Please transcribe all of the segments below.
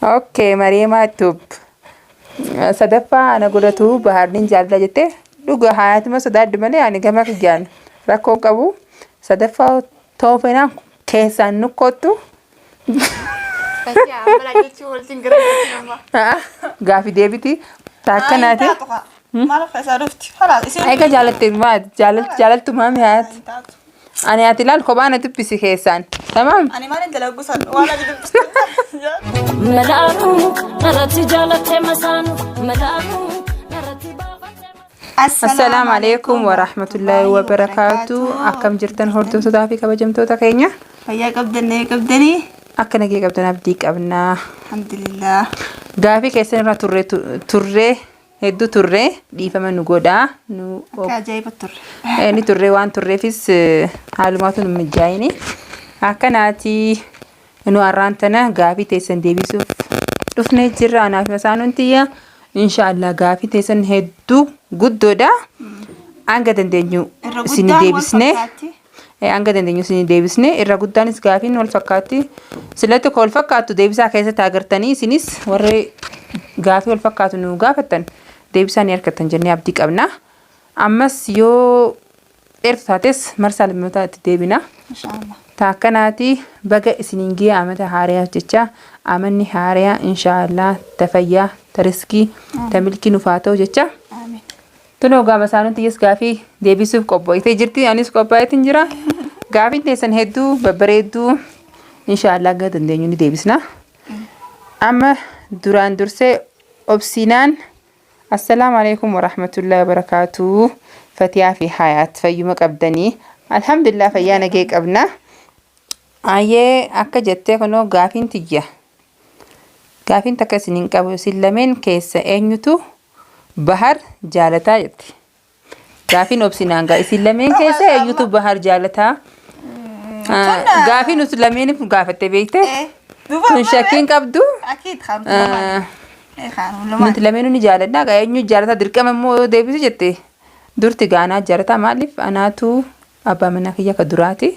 اوكي مريم توب صدفة انا قلتو بهارنين جالة جتة دوغا حياتي ما صداد مالي يعني كما كجان راكو قبو صدفة توفينا كيسان نكوتو غافي ديبتي تاكناتي ما عرفت خلاص ايكا جالت ما جالت مامي هات انا اتلال خبانه تبسي كيسان تمام انا ما انت لو قصر ولا قد ملانو نرتي جالت مسانو ملانو نرتي السلام عليكم ورحمة الله وبركاته أكم جرتن هردو صدافي كبجمتو تكينيا فيا قبدني أكنا جي قبدنا بديك أبنا الحمد لله غافي كيسن را توري هدو توري دي فما نقودا نو جايبه التر ني توري وان توري فيس معلومات مجايني أكناتي إنو أرانتنا غافي تيسن ديبيسوف دفني جرا أنا في مسانو انتيا إن شاء الله غافي تيسن هدو guddoodha hanga dandeenyu sini deebisne hanga dandeenyu sini deebisne irra guddaanis gaafiin wal fakkaatti silatti wal fakkaatu deebisaa keessatti agartanii sinis warri gaafii wal fakkaatu nu gaafattan deebisaa ni argattan jennee abdii qabna ammas yoo dheertu taates marsaa lammaffatti deebina inshallah taakkanaati baga isiniin gee amata haariyaa jecha amanni haariyaa inshallah tafayyaa tariskii tamilkii nuufaa ta'u jecha Tuno gama saanunti yes gaafi deebisuuf qophootee jirti anis qophaa'eetiin jira gaafiin teessan hedduu babbareedduu inshallah ga dandeenyu ni deebisna amma duraan dursee obsinaan assalamu alaykum wa rahmatullahi wa barakatuh Fatiyaa fi Hayaat fayyuma qabdanii alhamdulillah fayyaa nagee qabna ayee akka jettee kunoo gaafiin tiyya gaafiin takka isiniin qabu sillameen keessa eenyutu bahar jaalataa jetti gaafiin obsinaan gaa isin lameen keessa eenyutu bahar jaalataa gaafiin nuti lameen gaafatte beekte kun shakkiin qabdu اكيد خانو nuti lameen ni jaaladha gaa eenyu jaalataa dirqama immoo deebisu jette durti gaanaa jaalataa maaliif anaatu abbaa manaa kiyya ka duraati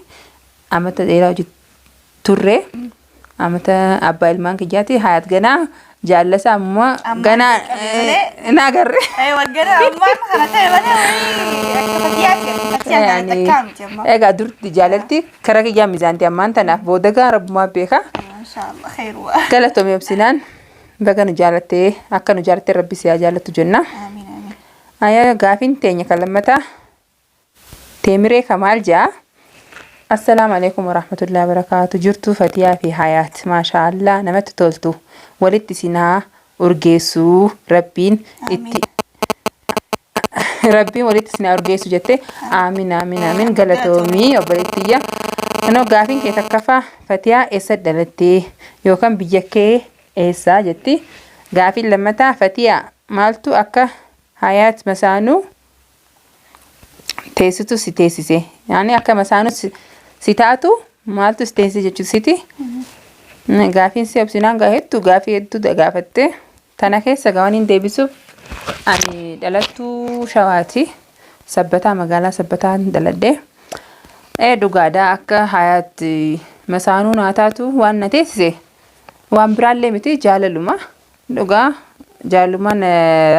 amata dheeraa hojii turre amata abbaa ilmaan kiyyaati Hayaat ganaa jaalasa amma gana nagarre ايوه الجنة امام خلتها بني egaa durti jaalalti karaa kiyyaa mizaanti ammaan tanaaf booda gaa rabbumaa beeka ان شاء الله خير galatoomii obsinaan baga nu jaalattee akka nu jaalattee rabbi si haa jaalattu jenna امين امين ayaa gaafiin teenya kalammataa teemiree kamaal jaa السلام عليكم ورحمة الله وبركاته جرتو فتيا في حياة ما شاء الله نمت تولتو ولدت سنا أرجيسو ربين ربين ولدت سنا أرجيسو جتة آمين آمين آمين قالتومي وبلتيا أنا قافين كي تكفى فتيا إسد دلتي يوكم بيجكي إسا جتي قافين لما تا فتيا مالتو أكا حياة مسانو تيسيتو سي تيسيسي يعني أكا مسانو sitaatu maaltu isteensii jechuusiti gaafiin si obsinaan gaheettu gaafii hedduu gaafatte tana keessa gawaniin deebisuuf ani dhalattuu shawaati sabbataa magaalaa sabbataan daladde dhugaadhaa akka Hayaat masaanuu naataatu waan na teessise waan biraallee miti jaalaluma dhugaa jaalumaan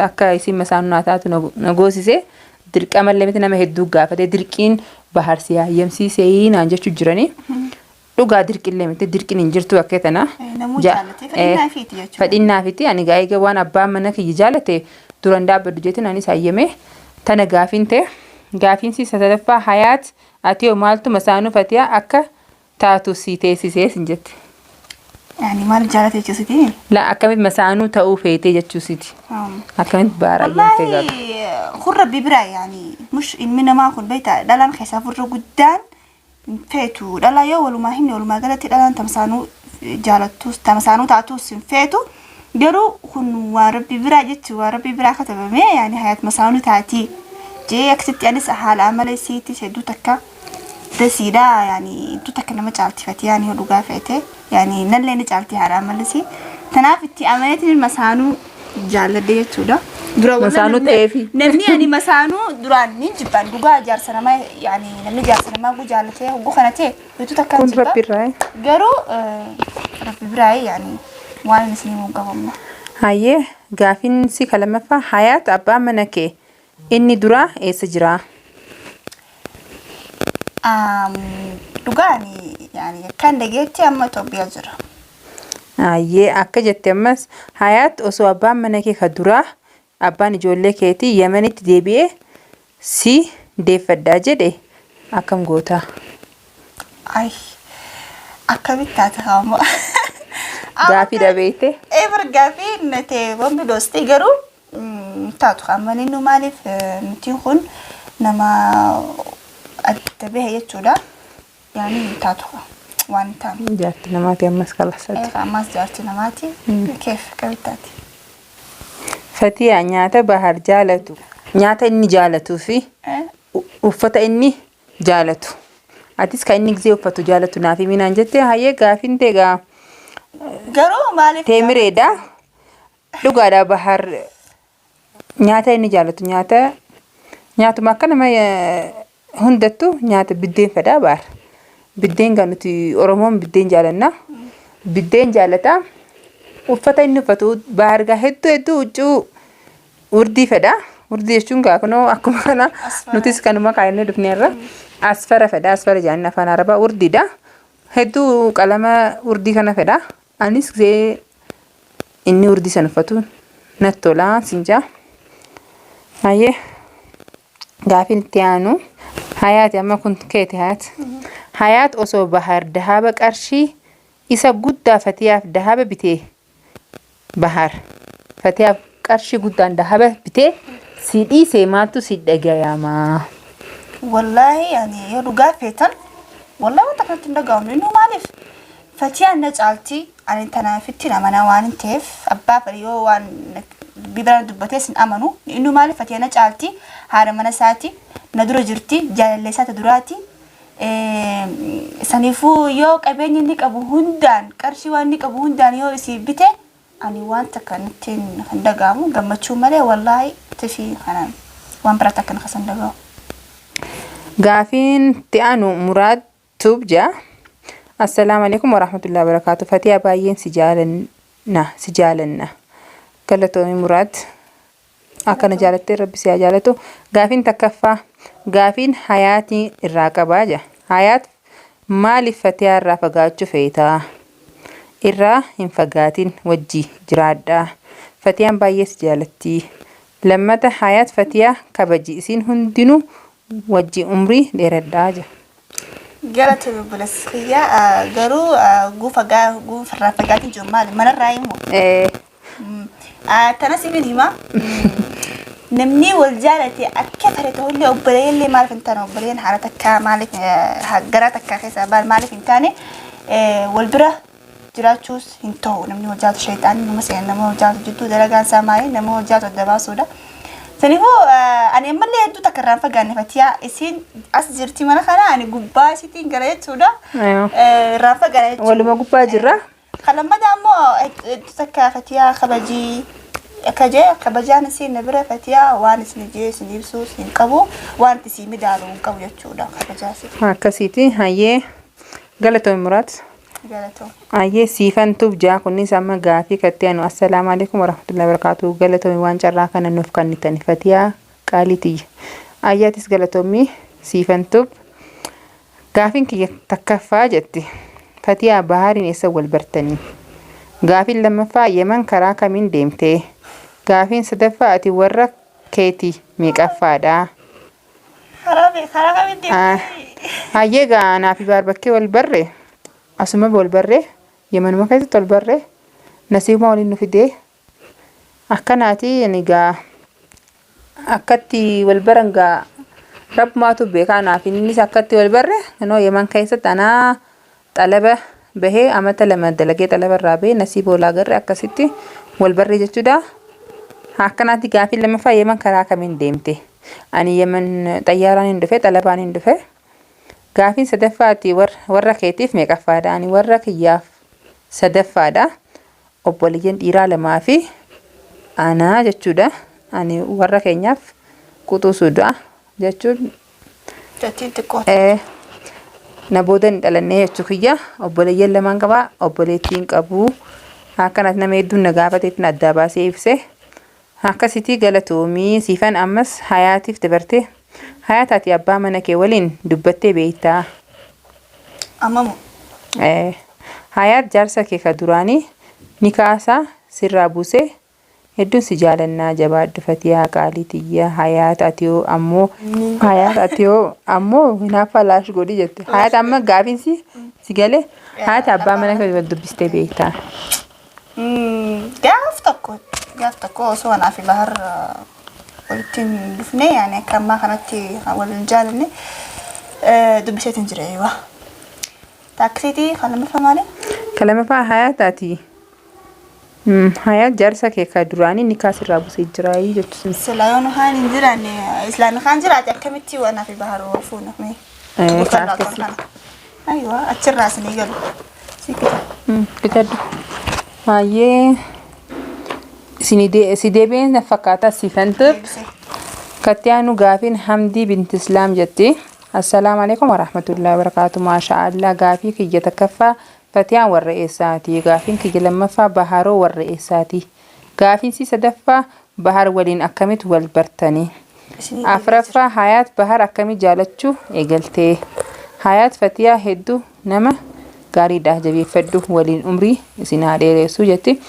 akka isin masaanuu naataatu na goosise dirqamallee miti nama hedduu gaafate dirqiin baharsiyaa yamsiisee naan jechuu jirani dhugaa dirqillee miti dirqin hin jirtu akka tana fadhinnaa fiti ani gaa'ee waan abbaan mana kiyya jaalate duran dhaabbadhu jeetiin anis hayyame tana gaafiin ta'e gaafiin si sadaffaa Hayaat ati maaltu masaanuu Fatiyaa akka taatu si teessisee sin jette يعني ما رجعت جسدي لا أكمل مسانو تأو فيتي جتشوسيتي أكمل بارا والله خرب ببرا يعني مش إن منا ما أكون بيتا دلان خسافر قدام فيتو دلا يو ولا ما هني ولا ما قالت دلان تمسانو جالتوس تمسانو تعتوس فيتو جرو خن وربي برا جت وربي برا كتب ما يعني حياة مسانو تعتي جي أكتبت يعني سهل عمل سيتي سدو تكا تسيدا يعني تو تكنا ما جالتي فتي يعني هو قافته يعني نللي نجالتي حرام ملسي تنافتي أمانتي المسانو جالة ديتو ده مسانو تيفي نمني يعني مسانو دران نجيبان دوغا جار سنما يعني نمني جار سنما جو جالته وجو خنته بتو تكان كن ربي راي جرو ربي براي يعني waan isin himuu qabamma. Hayyee gaafiin si kalamaffaa Hayaat abbaan mana kee inni duraa eessa jira? Dhugaani yani kan dhageetti amma Itoophiyaa jira. Hayyee akka jette ammas Hayaat osoo abbaan mana kee ka duraa abbaan ijoollee keetii Yemenitti deebi'ee si deeffadhaa jedhe akkam goota? Ay akkamitti taate haama. Gaafii dhabeete? Gaafii nate bombi doostee garuu taatu haamani nu maaliif nutiin kun nama adda bahe jechuudha. Yani taatu waan taam. Jaarti namaati ammas kalasatti. Ammas jaarti namaati. Keef kabitaati. Fatiyaa nyaata bahar jaalatu. Nyaata inni jaalatuu fi uffata inni jaalatu. Atis kan inni gisee uffatu jaalatu naaf himinaan jettee hayyee gaafiin teegaa garuu maaliif teemireedha. Dhugaadha bahar nyaata inni jaalatu nyaatuma akka nama hundattu nyaata biddeen fedha bahar. Biddeen kan nuti Oromoon biddeen jaalanna. Biddeen jaalata. Uffata inni uffatu bahar gaa hedduu huccuu urdii fedha. Urdii jechuun gaa kunoo akkuma kana nutis kanuma kaayannee dhufneerra. Asfara fedha. Asfara jedhanii afaan Arabaa urdiidha. Hedduu qalama urdii kana fedha. Anis gisee inni urdii san uffatu natti tola sinjaa. Hayyee gaafiin itti aanu Hayaati amma kun keeti Hayaat. Hayaat osoo bahar dahaba qarshii isa guddaa Fatiyaaf dahaba bitee bahar Fatiyaaf qarshii guddaan dahaba bitee si dhiisee maaltu si dhagayama? Wallahi yani yoo dhugaa feetan wallahi wanta kanatti hin dhaga'amne nu maaliif Fatiyaan na caalti ani tanaafitti namana waan ta'eef abbaa fedhe yoo waan bibiraan dubbatee sin amanu inni maaliif Fatiyaan na caalti haadha mana isaati na dura jirti jaalallee isaati duraati. Saniifuu yoo qabeenyi inni qabu hundaan qarshii waan inni qabu hundaan yoo isii bite ani wanta kanatti hin dhaga'amu gammachuu malee wallahi tifi kanaan waan biraatti akka hin dhaga'u. Gaafiin itti aanu Muraad Tubja. Assalaamu alaikum warahmatullahi wabarakatuh. Fatiyaa baay'een si jaalanna. Galatoomi Muraad. Akkana jaalattee rabbi si haa jaalatu. Gaafiin takkaffaa gaafiin Hayaatii irraa qabaa jira. Hayaat maaliif Fatiyaa irraa fagaachuu feetaa? Irraa hin fagaatin wajji jiraadhaa. Fatiyaan baay'ee si jaalatti. Lammata Hayaat Fatiyaa kabaji isiin hundinuu wajji umrii dheeradhaa jira. Galatoomi bulasiyyaa garuu guufarraa fagaatin jiru maali manarraa himu? Tanas himin hima. Namni wal jaalate akka farata hullee obboleeyyiillee maaliif hin taane obboleeyyiin haala takkaa maaliif garaa takkaa keessaa maaliif hin taane wal bira jiraachuus hin ta'u namni wal jaalatu shayxaanii nama seenaa nama wal jaalatu jidduu dalagaan isaa maali nama wal jaalatu adda baasuudha. Saniifuu ani ammallee hedduu takka irraan fagaanne Fatiyaa isiin as jirti mana kana ani gubbaa isiitiin gara jechuudha. Irraan fagaanne jechuudha. Waluma gubbaa jirra. Kalamada ammoo hedduu takka Fatiyaa kabajii. Kaje kabajaan isin nabira Fatiyaa waan isin jee isin ibsu isin qabu waan isin midaalu qabu jechuudha kabajaasi. Akkasiiti hayyee galatoomi Muraad. Galatoomi. Hayyee siifan Tubjaa kunis amma gaafii kattee anu assalaamu alaikum warahmatullahi wabarakatuh. Galatoomi waan carraa kana nuuf kennitani Fatiyaa qaalitii. Ayyaatis galatoomi siifan Tub. Gaafiin kiyya takkaffaa jetti. Fatiyaa bahariin eessa wal bartanii? Gaafiin lammaffaa Yemen karaa kamiin deemtee? Gaafiin sadaffaa ati warra keetii meeqaffaadha? Karaa kamiin deemtee? Hayyee gaanaa fi baarbakkee wal barree asuma wal barree Yemenuma keessatti wal barree nasiibuma waliin nu fidee akkanaati ani gaa akkatti wal baran gaa rabbumaatu beekaa naaf innis akkatti wal barree noo Yemen keessatti anaa xalaba bahee amata lama dalagee xalaba irraa bahee nasiiba olaa garree akkasitti wal barree jechuudha. Akkanaatti gaafiin lammaffaa Yemen karaa kamiin deemte? Ani Yemen xayyaaraan hin dhufe xalabaan hin dhufe. Gaafiin sadaffaati warra keetiif meeqaffaadha? Ani warra kiyyaaf sadaffaadha. Obboleeyyan dhiiraa lamaa fi anaa jechuudha. Ani warra keenyaaf quxusuudha jechuun. Jattiin xiqqoo. Na booda hin dhalannee jechuu kiyya obboleeyyan lamaan qabaa obboleettiin qabu akkanat nama hedduun na gaafateetiin adda baasee ibse. Akkasitti galatoomii siifan ammas hayaatiif dabarte. Hayaataati abbaa mana kee waliin dubbattee beektaa? Ammamu. Hayaat jaarsa kee ka duraanii ni kaasaa sirraa buusee hedduun si jaalannaa jabaadhu Fatiyaa qaalii tiyya. Hayaat atiyoo ammoo hinaafa laash godhi jette. Hayaat amma gaafiinsi si galee hayaat abbaa mana kee wal dubbistee beektaa? Gaaf tokko osoo anaa fi bahar walittiin dhufne yaani akka ammaa kanatti waliin jaalanne dubbiseetiin jira eewa. Taaksiitii kan lammaffaa maali? Kan lammaffaa hayaataati. Hayaat jaarsa kee ka duraanii ni kaasirraa buusee jiraayii jettu. Silaayoon haan hin jiraanne islaami kaan jiraate akkamitti anaa fi bahar wal fuuna mee? Aywa achirraa isinii galu. Bitaddu. Hayyee si deebiin na fakkaata sifantu. Kattiyaanu gaafiin Hamdii binti Islaam jetti. Assalaamu alaikum warahmatullahi wabarakatuh. Maashaallah gaafii kiyya takkaffaa Fatiyaan warra eessaati. Gaafiin kiyya lammaffaa Baharoo warra eessaati. Gaafiin si sadaffaa Bahar waliin akkamitti wal bartanii. Afraffaa Hayaat Bahar akkamii jaalachuu eegaltee. Hayaat Fatiyaa hedduu nama gaariidha jabeeffadhu waliin umrii isin haa dheeressu jetti.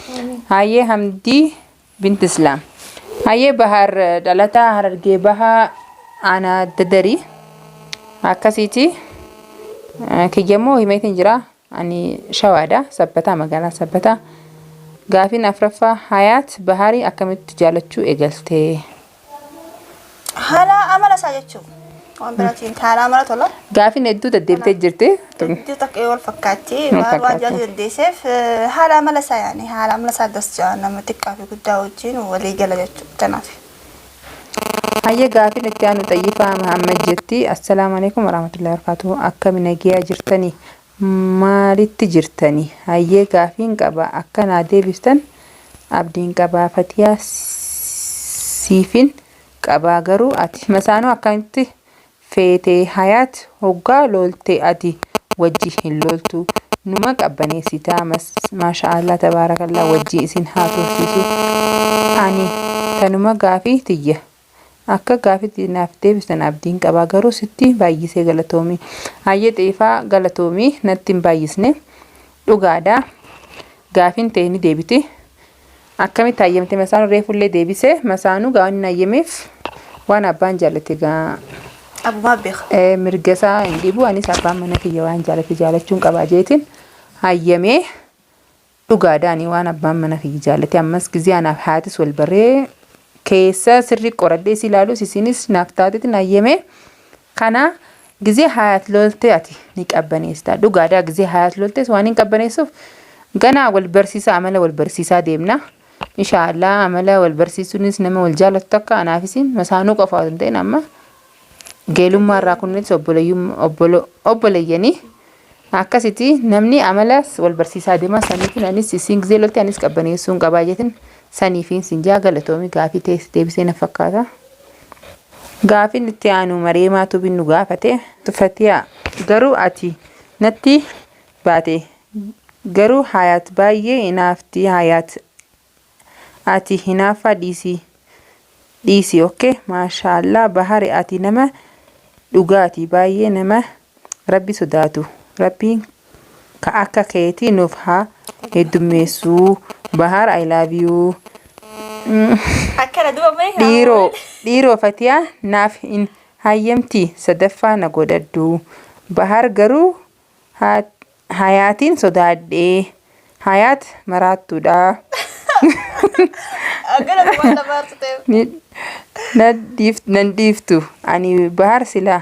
Hayyee Hamdii binti Islaam. Hayyee Bahar dhalataa Harargee Bahaa Aanaa Dadarii. Akkasitti kiyyammoo himeetiin jira. Ani Shawaadha Sabbataa magaalaa Sabbataa. Gaafiin afraffaa Hayaat Baharii akkamitti jaalachuu eegaltee. Haala amala isaa jechuudha. Waan biraatiin haala amala tola. Gaafiin hedduu deddeebitee jirti. Hedduu takka wal fakkaatti waan jaalatu dandeesseef haala amala isaa yaani haala amala isaa dasjaa nama xiqqaa fi guddaa wajjin walii gala jechuudha tanaaf. Hayyee gaafiin itti aanu Xayyifaa Muhammad jetti. Assalaamu alaikum warahmatullahi wabarakatuh. Akkami nagiyaa jirtanii? Maalitti jirtanii? Hayyee gaafiin qaba akkanaa deebistan abdiin qabaa Fatiyaa siifin qabaa garuu ati masaanuu akkamitti feetee Hayaat hoggaa loltee ati wajji hin loltu numa qabbaneessitaa maashaallah tabaarakallaa wajji isin haa tursiisu. Ani tanuma gaafii tiyya akka gaafii naaf deebistan abdiin qabaa garuu sitti baay'isee galatoomii. Hayyee Xeefaa galatoomii natti hin baay'isne dhugaadha. Gaafiin ta'e ni deebiti. Akkamitti hayyamte masaanuu reefullee deebise masaanuu gaawwan hayyameef waan abbaan jaallate gaa Abbaa beeka. Mirgasaa hin dhibu anis abbaan mana kiyya waan jaallate jaallachuun qabaa jeetiin hayyamee dhugaadhaani waan abbaan mana kiyya jaallate ammas gizee anaaf haatis wal barree keessa sirrii qoradhee si ilaalus isinis naaf taatetiin hayyamee kana gizee Hayaat lolte ati ni qabbaneessita. Dhugaadhaa gizee Hayaat loltes waan hin qabbaneessuuf ganaa wal barsiisaa amala wal barsiisaa deemna. Inshaallah amala wal barsiisuunis nama wal jaallatu takka anaafisiin masaanuu qofaa hin ta'in amma geelummaa irraa kunis obboleeyyanii akkasitti namni amalas wal barsiisaa deema saniitiin anis isin gizee lolte anis qabbaneessuun qabaa jeetiin saniifiin sinjaa galatoomii gaafii ta'e deebisee na fakkaata. Gaafiin itti aanu Mareemaatu binnu gaafate. Fatiyaa garuu ati natti baate garuu Hayaat baay'ee hinaafti. Hayaat ati hinaafa dhiisi okkee maashaallah Bahari ati nama dhugaati baay'ee nama rabbi sodaatu rabbiin ka akka keetii nuuf haa heddummeessu. Bahar I love you. Akkana duuba mee dhiiroo Fatiyaa naaf hin hayyamti sadaffaa na godhadhu. Bahar garuu Hayaatiin sodaadhee. Hayaat maraattuudha. Akkana duuba lafaartu ta'e. Nan dhiiftu ani Bahar silaa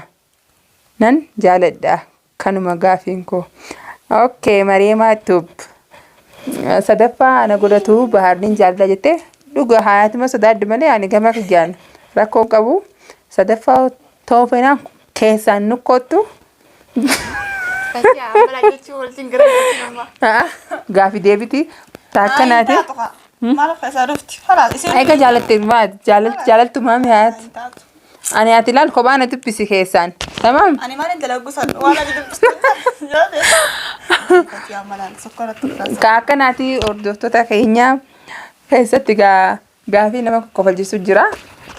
nan jaaladha kanuma gaafiin koo. Okay Mareemaa tub sadaffaa na godhatu Baharnin jaalala jettee dhuga Hayaatima sodaadhu malee ani gama kiyyaan rakkoo qabu. Sadaffaa ta'uu feenaan keessaan nukkootu. Gaafii deebiti taakkanaati. Maal keessaa dhufti? Eega jaalattu maami Hayaat? Ani ati ilaal kophaa na dubbisi keessaan. تمام. أنا ما ندلع قصر ولا قد بس يا ملال سكرت كاكناتي أردوتو كينيا keessatti gaafii nama kokolchiisu jira.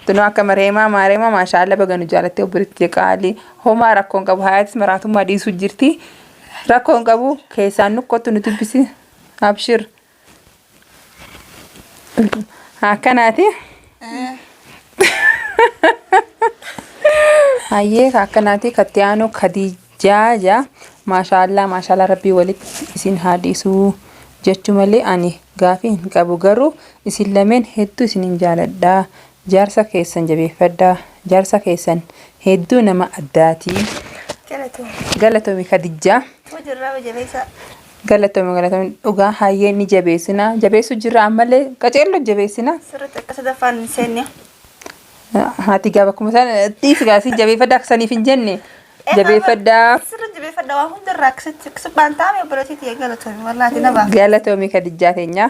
Tunoo akka mareemaa maashaallah baga nu jaalattee obbolitti qaalii homaa rakkoon qabu hayaatis maraatummaa dhiisuu jirti. Rakkoon qabu keessaan nukkottu nu dubbisi abshir. Akkanaati. Hayyee akkanaati Kattiyaanoo Khadijaa maashaallah rabbii walitti isin haadhisuu jechuu malee ani gaafii hin qabu garuu isin lameen hedduu isinin jaaladhaa. Jaarsa keessan jabeeffadhaa. Jaarsa keessan hedduu nama addaati. Galatoomi Khadijaa. Galatoomi dhugaa hayyee ni jabeessina. Jabeessu jirra ammallee qaceello jabeessina. Sirriitti akka sadaffaan seenne. Haati gaafa akkuma isaan dhiisi gaasii jabeeffadhaa akka saniif hin jenne. Jabeeffadhaa. Sirriitti jabeeffadhaa waan hundarraa akkasitti baantaame obbolotiiti galatoomi wallaati na baafna. Galatoomi Khadijaa teenya.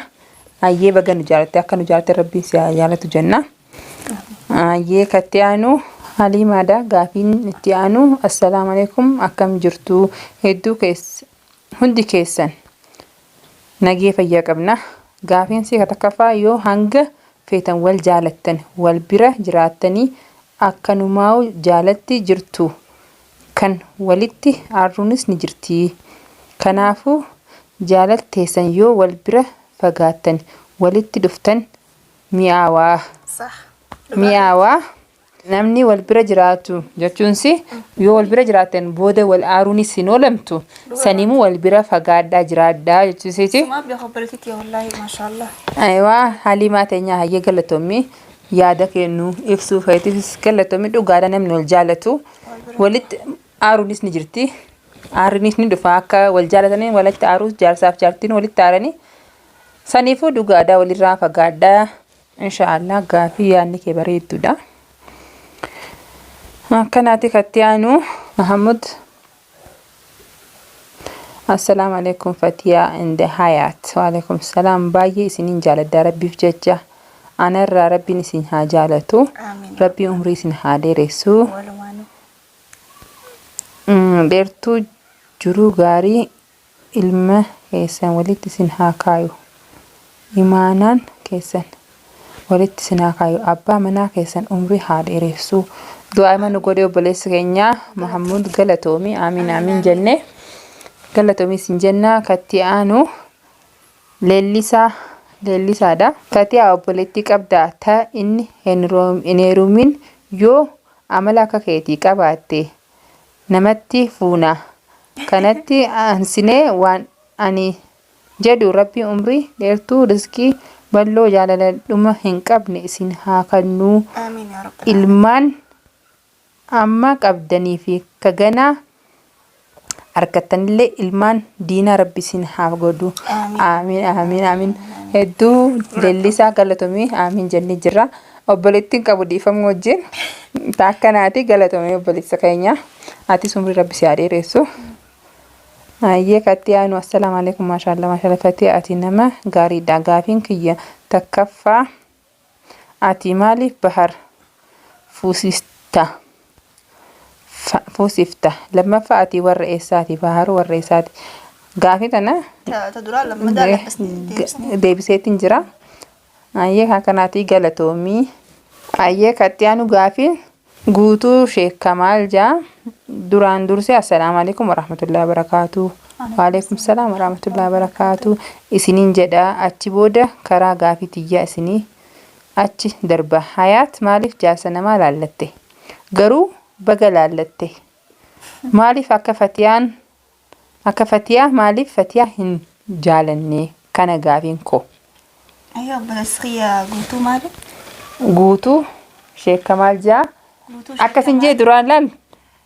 Hayyee baga nu jaalatte akka nu jaalatte rabbiin si jaalatu jenna. Hayyee Kattiyaanuu Haliimaadha gaafiin itti aanu assalaamu alaikum akkam jirtu hedduu hundi keessan nagee fayyaa qabna. Gaafiin si katakaffaa yoo hanga feetan wal jaalattan wal bira jiraattanii akkanumaa jaalatti jirtu kan walitti aaruunis ni jirti. Kanaafuu jaalatteessan yoo wal bira fagaattan walitti dhuftan mi'aawaa namni wal bira jiraatu jechuunsi yoo wal bira jiraatan booda wal aaruunis hin oolamtu sanimu wal bira fagaadhaa jiraadhaa jechuusiiti. Sumaaf yaa obbolotiiti wallahi maashaallah. Aywa Haliimaa teenya hayyee galatoomi yaada kennu ibsuu feetis galatoomi dhugaadha namni wal jaalatu walitti aaruunis ni jirti. Aaruunis ni dhufa akka wal jaalatanii walitti aaruus jaarsaaf jaartiin walitti aaranii saniifuu dhugaadhaa walirraa fagaadhaa. Inshaallah gaafii yaadni kee bareedduudha. Akkanaati Kattiyaanuu Mahamud. Assalaamu alaikum Fatiyaa inde Hayaat. Wa alaikum salaam baay'ee isinin jaaladha rabbiif jecha. Anarraa rabbiin isin haa jaalatu. Rabbii umrii isin haa dheeressu. Dheertuu jiruu gaarii ilma keessan walitti isin haa kaayu. Imaanaan keessan walitti isin haa kaayu. Abbaa manaa keessan umrii haa dheeressu. Du'aa manu godhe obboleessa keenya Mahamud galatoomi amiin jenne. Galatoomi isin jenna. Kattiyaanuu leellisaadha. Kattiyaa obboleetti qabdaa ta inni hin heerumin yoo amala akka keetii qabaatte namatti fuuna. Kanatti ansinee waan ani jedhu rabbi umrii dheertuu riskii bal'oo jaalala dhuma hin qabne isin haa kennu. Ilmaan amma qabdanii fi kaganaa harkattanillee ilmaan diinaa rabbi isin haa godhu. Amiin. Hedduu leellisaa galatoomii amiin jennee jirra. Obboleettiin qabu dhiifamu wajjin taakkanaati galatoomii obboleessa keenya. Ati umrii rabbi si haa dheeressu. Hayyee Kattiyaanuu assalaamu alaikum maashaallah Kattiyaa ati nama gaariidha. Gaafiin kiyya takkaffaa ati maaliif bahar fuusifta? Lammaffaa ati warra eessaati? Baharu warra eessaati? Gaafii tana deebiseetiin jira. Hayyee akkanaati galatoomii. Hayyee Kattiyaanuu gaafii guutuu Sheek Kamaal jaa duraan dursee assalaamu alaikum warahmatullahi wabarakatuh. Wa alaikum salaam warahmatullahi wabarakatuh. Isiniin jedha achi booda karaa gaafii tiyyaa isinii achi darba. Hayaat maaliif jaarsa namaa laallatte? Garuu baga laallatte. Maaliif akka Fatiyaa maaliif Fatiyaa hin jaalanne? Kana gaafiin koo. Ayyo obboleessa guutuu maali? Guutuu Sheek Kamaal jaa akkasin jee duraan laal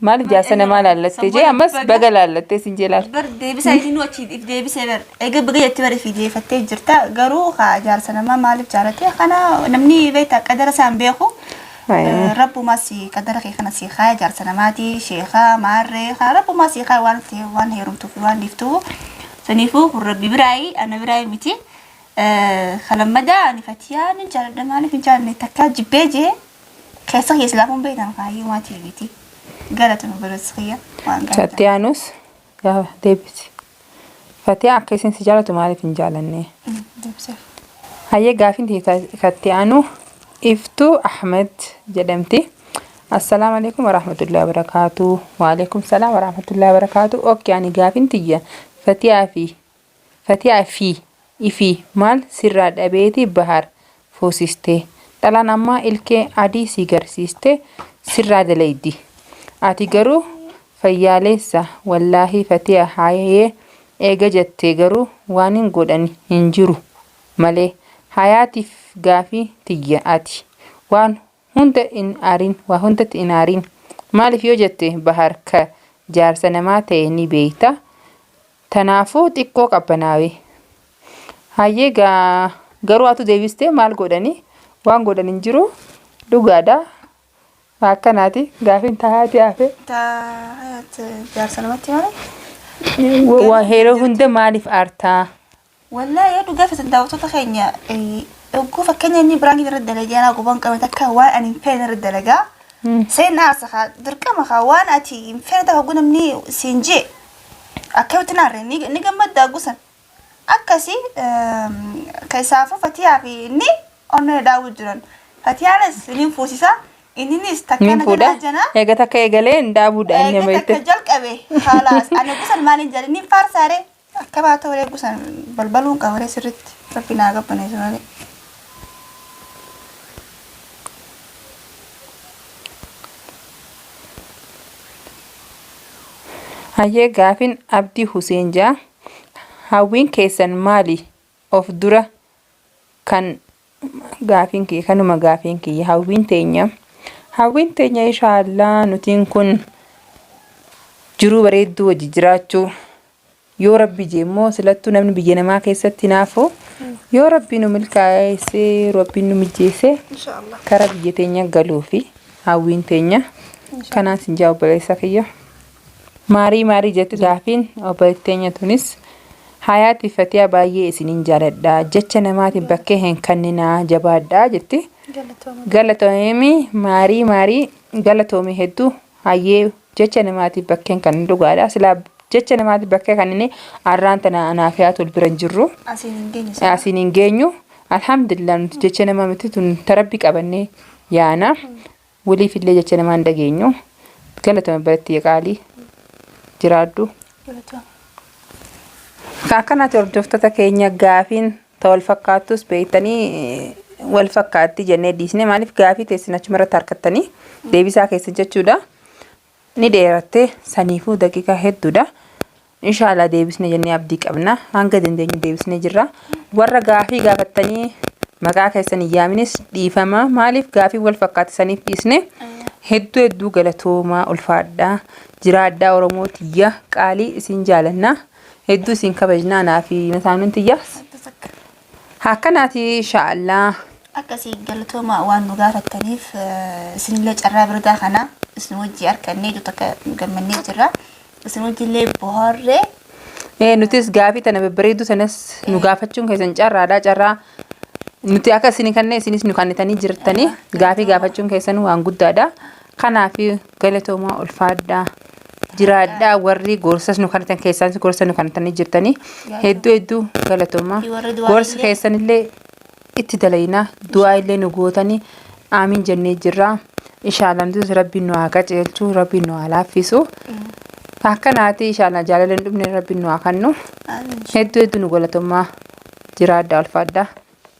maaliif jaarsa namaa laallatte jee ammas baga laallatte sin jee laal. Bar deebisaa isin wachiif deebisee bar egaa baga jetti bar fiideeffattee jirta garuu jaarsa namaa maaliif jaalatte kana namni beektaa qadara isaan beeku. Rabbumaa si qadara kee kana si haa jaarsa namaati sheekaa maarree rabbumaa si haa waan heerumtuuf waan dhiiftuuf saniifuu kun rabbi biraayi ana biraayi miti. Kalammadaa ani Fatiyaa ni jaaladha maaliif hin jaalanne takkaa jibbee jee keessa keessaa laafuun beektan kaayyuu maatii biti. قالت مبرسخية وان قالت Tattiyaanus yaa deebisi. Fatiyaa akka isin si jaalatu maaliif hin jaalanne? دبسة Hayyee gaafiin Tattiyaanu Iftuu Ahmed jedhamti. Assalaamu alaikum warahmatullahi wabarakatuh. Wa alaikum salaam warahmatullahi wabarakatuh. Okay, ani gaafiin tiyya Fatiyaa fi ifi maal sirraa dhabeeti bahar fuusiste. Dhalaan ammaa ilkee adii si garsiiste sirraa dalaydi. Ati garuu fayyaalessa wallaahi Fatiyaa haayee eega jettee garuu waan hin godhan hin jiru malee hayaatiif gaafii tiyya ati waan hunda hundatti hin aarin maaliif yoo jette bahar ka jaarsa namaa ta'e ni beeyta tanaafuu xiqqoo qabbanaawe hayyee garuu atu deebistee maal godhani waan godhan hin jiru dhugaadha akkanaati gaafiin tahaati hafe تا حياة جار سلامتي مالي waa heeroo hunda maaliif aartaa والله يا دو قافة داوتو تخينيا وقوفة كنيا ني برانجي رد دلجا انا قبان قمتا كوان اني فين رد دلجا سين ناسخا دركا مخا وان اتي فين تا قونا مني سينجي اكاو تناري نيجا مدى قوسن اكاسي كيسافو فتيا في ني انا داو جران فتيا نس نين فوسيسا اني نستكنا fuudha جنا eega takka eegalee hin dhaabuudha inni ايجا beekte تكجل قبي خلاص انا قوسن مالين جالي نين فارساري اكبا تولي قوسن بلبلون قوري سرت ربنا قبنا يسوالي hayyee gaafiin abdii Huseen jaa hawwiin keessan maali of dura kan gaafiin kiyya kanuma gaafiin kiyya hawwiin teenya inshaallah nutiin kun jiruu bareedduu wajji jiraachuu yoo rabbi jeemmoo silattuu namni biyya namaa keessatti naafu yoo rabbi nu milkaa'eessee rabbi nu mijeesse ان شاء الله kara biyya teenya galuu fi hawwiin teenya kanaan sin jaa obboleessa kiyya maarii jetti gaafiin obboleettii teenya tunis hayaati Fatiyaa baay'ee isiniin jaaladha jecha namaatiin bakkee hin kenninaa jabaadhaa jetti galatoomi maarii galatoomi hedduu hayyee jecha namaatiin bakkeen kan dhugaadha silaa jecha namaatiin bakkee kan inni arraan tana anaafiyaa tol bira hin jirru asiin hin geenyu alhamdulillah nuti jecha namaa miti tun tarabbi qabannee yaana waliif illee jecha namaa hin dhageenyu galatoomi baratti qaalii jiraaddu akkanaati hordoftoota keenya gaafiin wal fakkaattus beektanii wal fakkaatti jennee dhiisne maaliif gaafii teessin achumarratti harkattanii deebisaa keessa jechuudha ni dheeratte saniifuu daqiiqaa hedduudha inshaallah deebisne jennee abdii qabna hanga dandeenyu deebisne jirra warra gaafii gaafattanii maqaa keessan iyyaaminis dhiifama maaliif gaafii wal fakkaatti saniif dhiisne hedduu galatoomaa ulfaadhaa jiraadhaa oromootiyya qaalii isin jaalanna hedduu isin kabajnaa naafi masaanuun tiyyaas akkanaati inshaallah akkasii galatooma waan nu gaafattaniif isinillee carraa birdaa kana isin wajji arkannee takka gammannee jirra isin wajjillee bohaarree nutis gaafii tana babbareedduu sanas nu gaafachuun keessan carraa nuti akka isin kanneen isinis nu kannitanii jirtanii gaafii gaafachuun keessan waan guddaadha kanaafi galatoomaa ulfaadhaa jiraadhaa warri gorsas nu kannatan keessan gorsa nu kannatanii jirtanii hedduu galatoomaa gorsa keessanillee itti dalayna du'aa illee nu gootanii aamin jennee jirra inshaallah nuti rabbiin nu haa qaceelchu rabbiin nu haa laaffisu akkanaati inshaallah jaalaleen dhumne rabbiin nu haa kennu hedduu nu galatoomaa jiraadhaa ulfaadhaa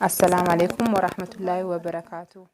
assalamu alaikum warahmatullahi wabarakatuh